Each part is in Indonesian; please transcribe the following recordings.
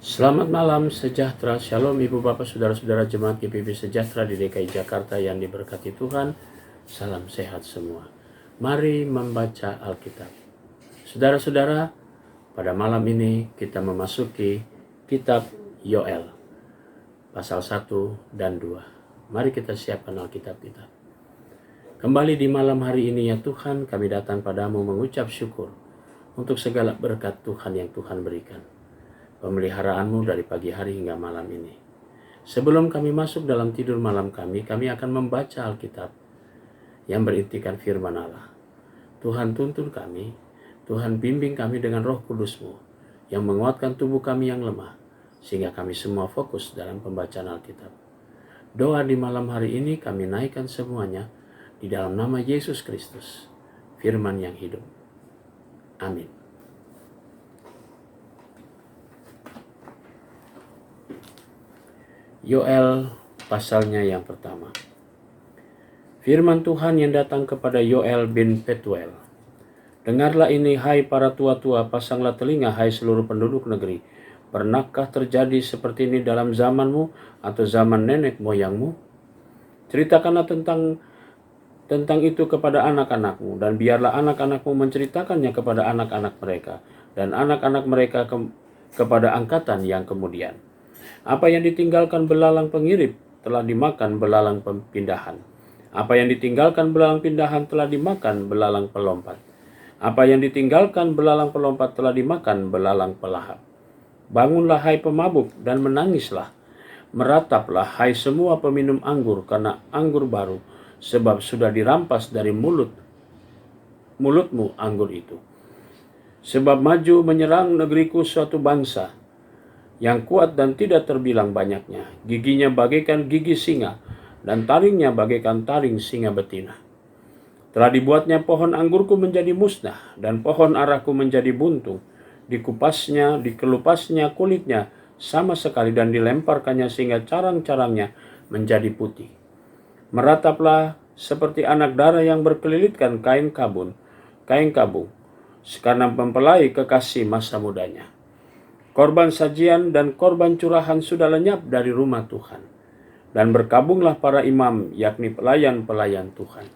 Selamat malam sejahtera, shalom ibu bapak saudara-saudara jemaat GPB Sejahtera di DKI Jakarta yang diberkati Tuhan. Salam sehat semua. Mari membaca Alkitab. Saudara-saudara, pada malam ini kita memasuki kitab Yoel, pasal 1 dan 2. Mari kita siapkan Alkitab kita. Kembali di malam hari ini ya Tuhan, kami datang padamu mengucap syukur untuk segala berkat Tuhan yang Tuhan berikan. Pemeliharaanmu dari pagi hari hingga malam ini. Sebelum kami masuk dalam tidur malam kami akan membaca Alkitab yang berintikan firman Allah. Tuhan tuntun kami, Tuhan bimbing kami dengan Roh Kudus-Mu yang menguatkan tubuh kami yang lemah, sehingga kami semua fokus dalam pembacaan Alkitab. Doa di malam hari ini kami naikkan semuanya di dalam nama Yesus Kristus, firman yang hidup. Amin. Yoel pasalnya yang pertama. Firman Tuhan yang datang kepada Yoel bin Petuel. Dengarlah ini hai para tua-tua, pasanglah telinga hai seluruh penduduk negeri. Pernahkah terjadi seperti ini dalam zamanmu atau zaman nenek moyangmu? Ceritakanlah tentang itu kepada anak-anakmu, dan biarlah anak-anakmu menceritakannya kepada anak-anak mereka, dan anak-anak mereka kepada angkatan yang kemudian. Apa yang ditinggalkan belalang pengirip telah dimakan belalang pindahan. Apa yang ditinggalkan belalang pindahan telah dimakan belalang pelompat. Apa yang ditinggalkan belalang pelompat telah dimakan belalang pelahap. Bangunlah hai pemabuk dan menangislah. Merataplah hai semua peminum anggur karena anggur baru, sebab sudah dirampas dari mulutmu anggur itu. Sebab maju menyerang negeriku suatu bangsa yang kuat dan tidak terbilang banyaknya. Giginya bagaikan gigi singa, dan taringnya bagaikan taring singa betina. Telah dibuatnya pohon anggurku menjadi musnah, dan pohon araku menjadi buntung. Dikelupasnya kulitnya sama sekali, dan dilemparkannya sehingga carang-carangnya menjadi putih. Merataplah seperti anak dara yang berkelilitkan kain kabung, karena mempelai kekasih masa mudanya. Korban sajian dan korban curahan sudah lenyap dari rumah Tuhan. Dan berkabunglah para imam, yakni pelayan-pelayan Tuhan.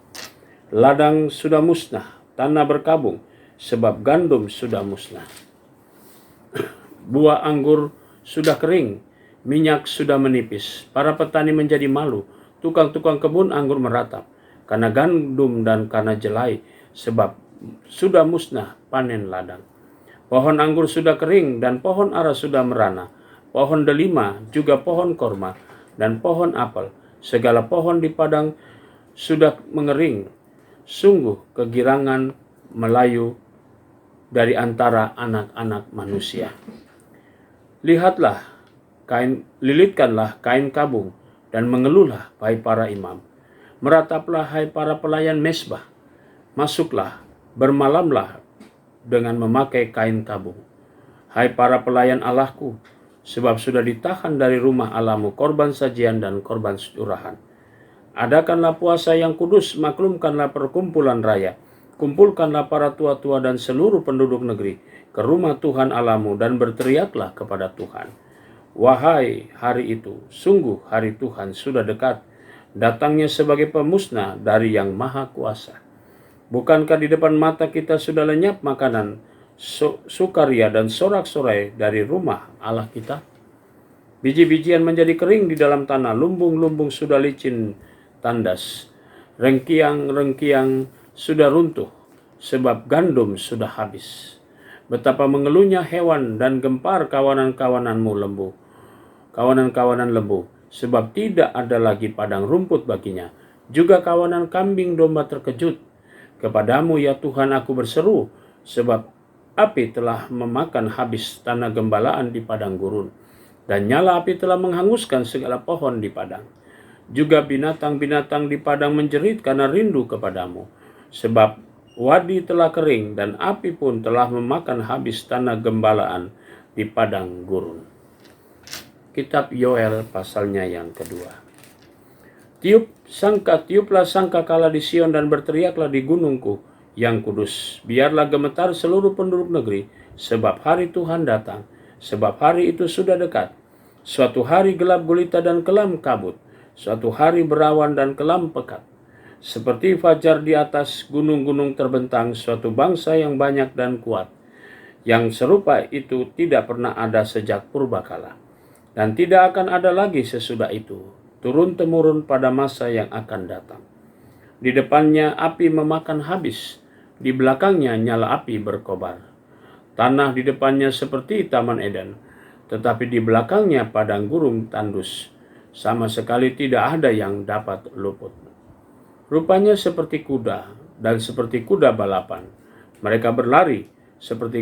Ladang sudah musnah, tanah berkabung, sebab gandum sudah musnah. Buah anggur sudah kering, minyak sudah menipis. Para petani menjadi malu, tukang-tukang kebun anggur meratap, karena gandum dan karena jelai, sebab sudah musnah panen ladang. Pohon anggur sudah kering dan pohon ara sudah merana. Pohon delima juga pohon korma dan pohon apel. Segala pohon di padang sudah mengering. Sungguh kegirangan melayu dari antara anak-anak manusia. Lilitkanlah kain kabung dan mengeluhlah hai para imam. Merataplah hai para pelayan mesbah. Masuklah, bermalamlah dengan memakai kain kabung. Hai para pelayan Allahku, sebab sudah ditahan dari rumah Allahmu korban sajian dan korban curahan. Adakanlah puasa yang kudus, maklumkanlah perkumpulan raya. Kumpulkanlah para tua-tua dan seluruh penduduk negeri ke rumah Tuhan Allahmu dan berteriaklah kepada Tuhan. Wahai hari itu, sungguh hari Tuhan sudah dekat, datangnya sebagai pemusnah dari Yang Maha Kuasa. Bukankah di depan mata kita sudah lenyap makanan, sukaria dan sorak-sorai dari rumah Allah kita? Biji-bijian menjadi kering di dalam tanah, lumbung-lumbung sudah licin tandas, rengkiang-rengkiang sudah runtuh, sebab gandum sudah habis. Betapa mengeluhnya hewan dan gempar kawanan-kawanan lembu, sebab tidak ada lagi padang rumput baginya. Juga kawanan kambing domba terkejut. Kepadamu ya Tuhan aku berseru, sebab api telah memakan habis tanah gembalaan di padang gurun, dan nyala api telah menghanguskan segala pohon di padang. Juga binatang-binatang di padang menjerit karena rindu kepadamu, sebab wadi telah kering dan api pun telah memakan habis tanah gembalaan di padang gurun. Kitab Yoel pasalnya yang kedua. Tiuplah sangkakala di Sion dan berteriaklah di gunungku yang kudus. Biarlah gemetar seluruh penduduk negeri, sebab hari Tuhan datang, sebab hari itu sudah dekat. Suatu hari gelap gulita dan kelam kabut, suatu hari berawan dan kelam pekat. Seperti fajar di atas gunung-gunung terbentang, suatu bangsa yang banyak dan kuat. Yang serupa itu tidak pernah ada sejak purbakala, dan tidak akan ada lagi sesudah itu, turun-temurun pada masa yang akan datang. Di depannya api memakan habis, di belakangnya nyala api berkobar. Tanah di depannya seperti Taman Eden, tetapi di belakangnya padang gurun tandus. Sama sekali tidak ada yang dapat luput. Rupanya seperti kuda dan seperti kuda balapan. Mereka berlari seperti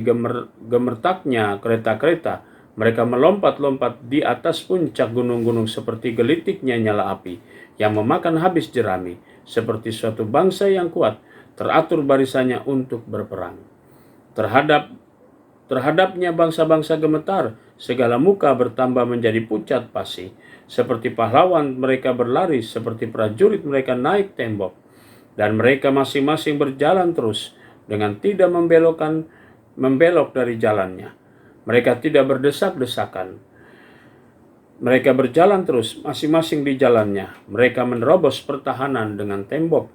gemertaknya kereta-kereta. Mereka melompat-lompat di atas puncak gunung-gunung seperti gelitiknya nyala api yang memakan habis jerami. Seperti suatu bangsa yang kuat, teratur barisannya untuk berperang. Terhadapnya bangsa-bangsa gemetar, segala muka bertambah menjadi pucat pasi. Seperti pahlawan mereka berlari, seperti prajurit mereka naik tembok. Dan mereka masing-masing berjalan terus, dengan tidak membelok dari jalannya. Mereka tidak berdesak-desakan. Mereka berjalan terus, masing-masing di jalannya. Mereka menerobos pertahanan dengan tembok,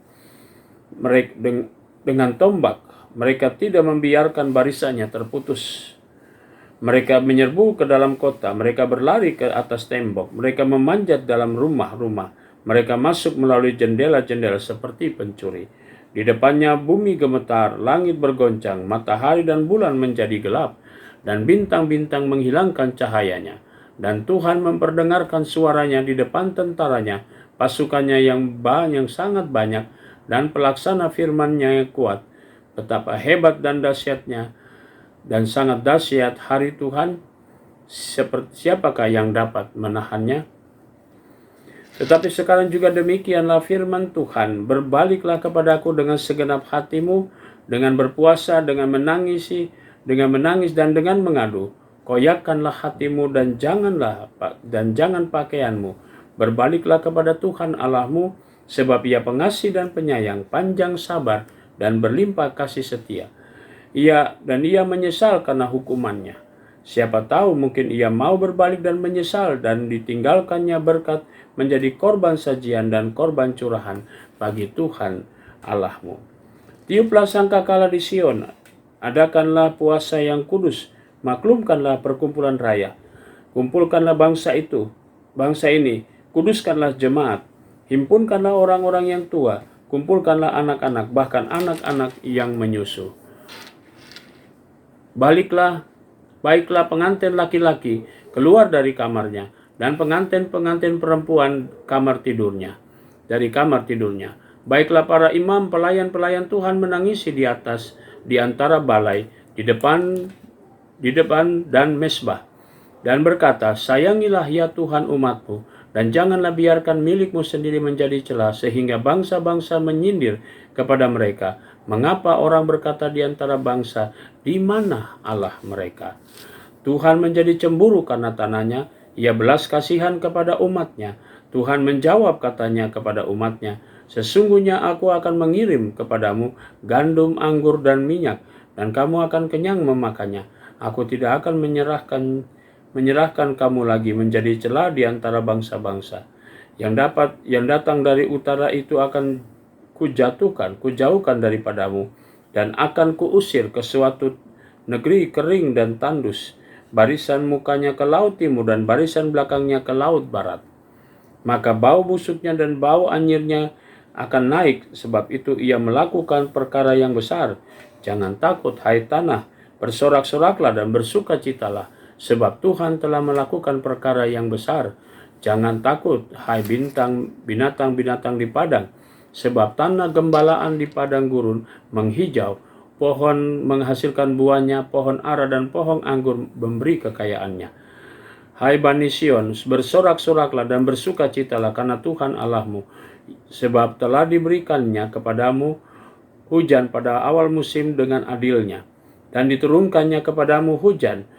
dengan tombak. Mereka tidak membiarkan barisannya terputus. Mereka menyerbu ke dalam kota, mereka berlari ke atas tembok, mereka memanjat dalam rumah-rumah, mereka masuk melalui jendela-jendela seperti pencuri. Di depannya bumi gemetar, langit bergoncang, matahari dan bulan menjadi gelap, dan bintang-bintang menghilangkan cahayanya. Dan Tuhan memperdengarkan suaranya di depan tentaranya, pasukannya yang sangat banyak, dan pelaksana firman-Nya yang kuat. Betapa hebat dan dahsyatnya, dan sangat dahsyat hari Tuhan, seperti siapakah yang dapat menahannya? Tetapi sekarang juga demikianlah firman Tuhan, berbaliklah kepadaku dengan segenap hatimu, dengan berpuasa, dengan menangis dan dengan mengadu. Koyakkanlah hatimu dan jangan pakaianmu. Berbaliklah kepada Tuhan Allahmu, sebab Ia pengasih dan penyayang, panjang sabar dan berlimpah kasih setia. Ia menyesal karena hukumannya. Siapa tahu mungkin ia mau berbalik dan menyesal dan ditinggalkannya berkat menjadi korban sajian dan korban curahan bagi Tuhan Allahmu. Tiuplah sangkakala di Sion, adakanlah puasa yang kudus, maklumkanlah perkumpulan raya. Kumpulkanlah bangsa ini, kuduskanlah jemaat, himpunkanlah orang-orang yang tua, kumpulkanlah anak-anak, bahkan anak-anak yang menyusu. Baiklah pengantin laki-laki keluar dari kamarnya, dan pengantin-pengantin perempuan dari kamar tidurnya. Baiklah para imam, pelayan-pelayan Tuhan menangisi di antara balai, di depan dan mesbah, dan berkata, sayangilah ya Tuhan umatmu, dan janganlah biarkan milikmu sendiri menjadi celah, sehingga bangsa-bangsa menyindir kepada mereka. Mengapa orang berkata di antara bangsa, di mana Allah mereka? Tuhan menjadi cemburu karena tanahnya, Ia belas kasihan kepada umatnya. Tuhan menjawab katanya kepada umatnya, sesungguhnya aku akan mengirim kepadamu gandum, anggur, dan minyak, dan kamu akan kenyang memakannya. Aku tidak akan menyerahkan kamu lagi menjadi celah di antara bangsa-bangsa. Yang datang dari utara itu akan kujauhkan daripadamu, dan akan kuusir ke suatu negeri kering dan tandus. Barisan mukanya ke laut timur dan barisan belakangnya ke laut barat. Maka bau busuknya dan bau anyirnya akan naik, sebab itu ia melakukan perkara yang besar. Jangan takut, hai tanah, bersorak-soraklah dan bersukacitalah, sebab Tuhan telah melakukan perkara yang besar. Jangan takut, hai binatang-binatang di padang, sebab tanah gembalaan di padang gurun menghijau, pohon menghasilkan buahnya, pohon ara dan pohon anggur memberi kekayaannya. Hai Bani Sion, bersorak-soraklah dan bersukacitalah karena Tuhan Allahmu, sebab telah diberikannya kepadamu hujan pada awal musim dengan adilnya, dan diturunkannya kepadamu hujan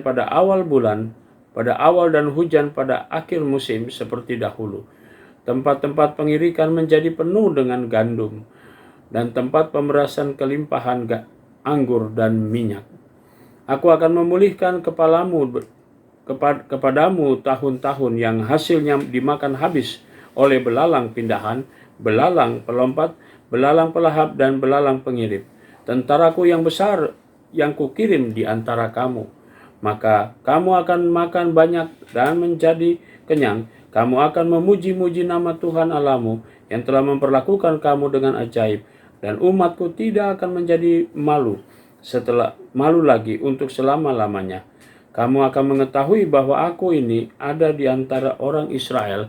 pada awal bulan, pada awal dan hujan pada akhir musim seperti dahulu. Tempat-tempat pengirikan menjadi penuh dengan gandum, dan tempat pemerasan kelimpahan anggur dan minyak. Aku akan memulihkan kepadamu tahun-tahun yang hasilnya dimakan habis oleh belalang pindahan, belalang pelompat, belalang pelahap, dan belalang pengirip. Tentaraku yang besar yang kukirim di antara kamu. Maka kamu akan makan banyak dan menjadi kenyang. Kamu akan memuji-muji nama Tuhan Allahmu yang telah memperlakukan kamu dengan ajaib. Dan umatku tidak akan menjadi malu lagi untuk selama-lamanya. Kamu akan mengetahui bahwa aku ini ada di antara orang Israel,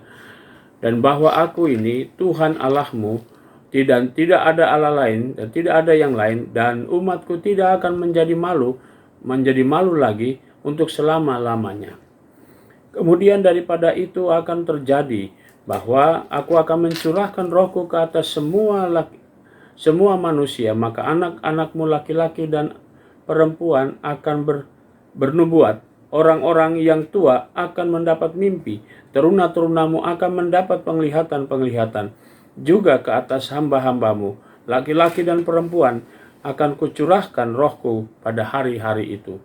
dan bahwa aku ini Tuhan Allahmu, dan tidak ada Allah lain, dan tidak ada yang lain, dan umatku tidak akan menjadi malu lagi untuk selama-lamanya. Kemudian daripada itu akan terjadi bahwa aku akan mencurahkan rohku ke atas semua manusia, maka anak-anakmu laki-laki dan perempuan akan bernubuat. Orang-orang yang tua akan mendapat mimpi, teruna-terunamu akan mendapat penglihatan-penglihatan. Juga ke atas hamba-hambamu, laki-laki dan perempuan, akan kucurahkan rohku pada hari-hari itu.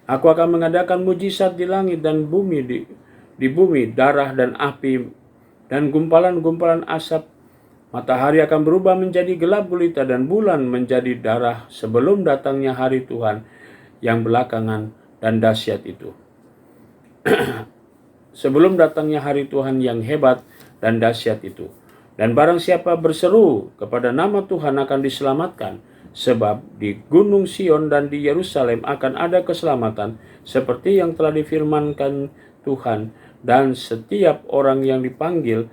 Aku akan mengadakan mujizat di langit dan bumi, di bumi, darah dan api dan gumpalan-gumpalan asap. Matahari akan berubah menjadi gelap gulita dan bulan menjadi darah sebelum datangnya hari Tuhan yang belakangan dan dahsyat itu. Sebelum datangnya hari Tuhan yang hebat dan dahsyat itu. Dan barang siapa berseru kepada nama Tuhan akan diselamatkan. Sebab di Gunung Sion dan di Yerusalem akan ada keselamatan seperti yang telah difirmankan Tuhan, dan setiap orang yang dipanggil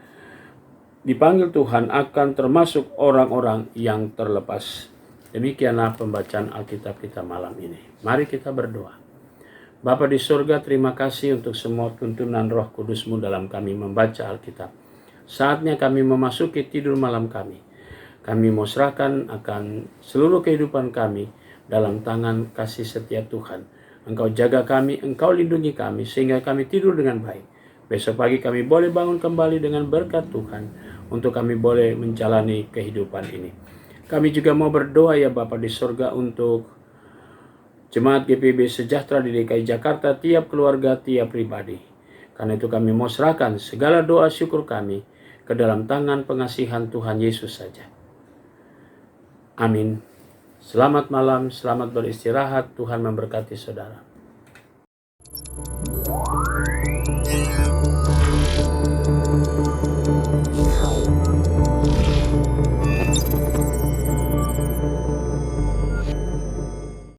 Tuhan akan termasuk orang-orang yang terlepas. Demikianlah pembacaan Alkitab kita malam ini. Mari kita berdoa. Bapa di surga, terima kasih untuk semua tuntunan Roh Kudus-Mu dalam kami membaca Alkitab. Saatnya kami memasuki tidur malam kami. Kami mau serahkan akan seluruh kehidupan kami dalam tangan kasih setia Tuhan. Engkau jaga kami, Engkau lindungi kami, sehingga kami tidur dengan baik. Besok pagi kami boleh bangun kembali dengan berkat Tuhan, untuk kami boleh menjalani kehidupan ini. Kami juga mau berdoa ya Bapa di surga untuk Jemaat GPIB Sejahtera di DKI Jakarta, tiap keluarga, tiap pribadi. Karena itu kami mau serahkan segala doa syukur kami ke dalam tangan pengasihan Tuhan Yesus saja. Amin. Selamat malam, selamat beristirahat. Tuhan memberkati saudara.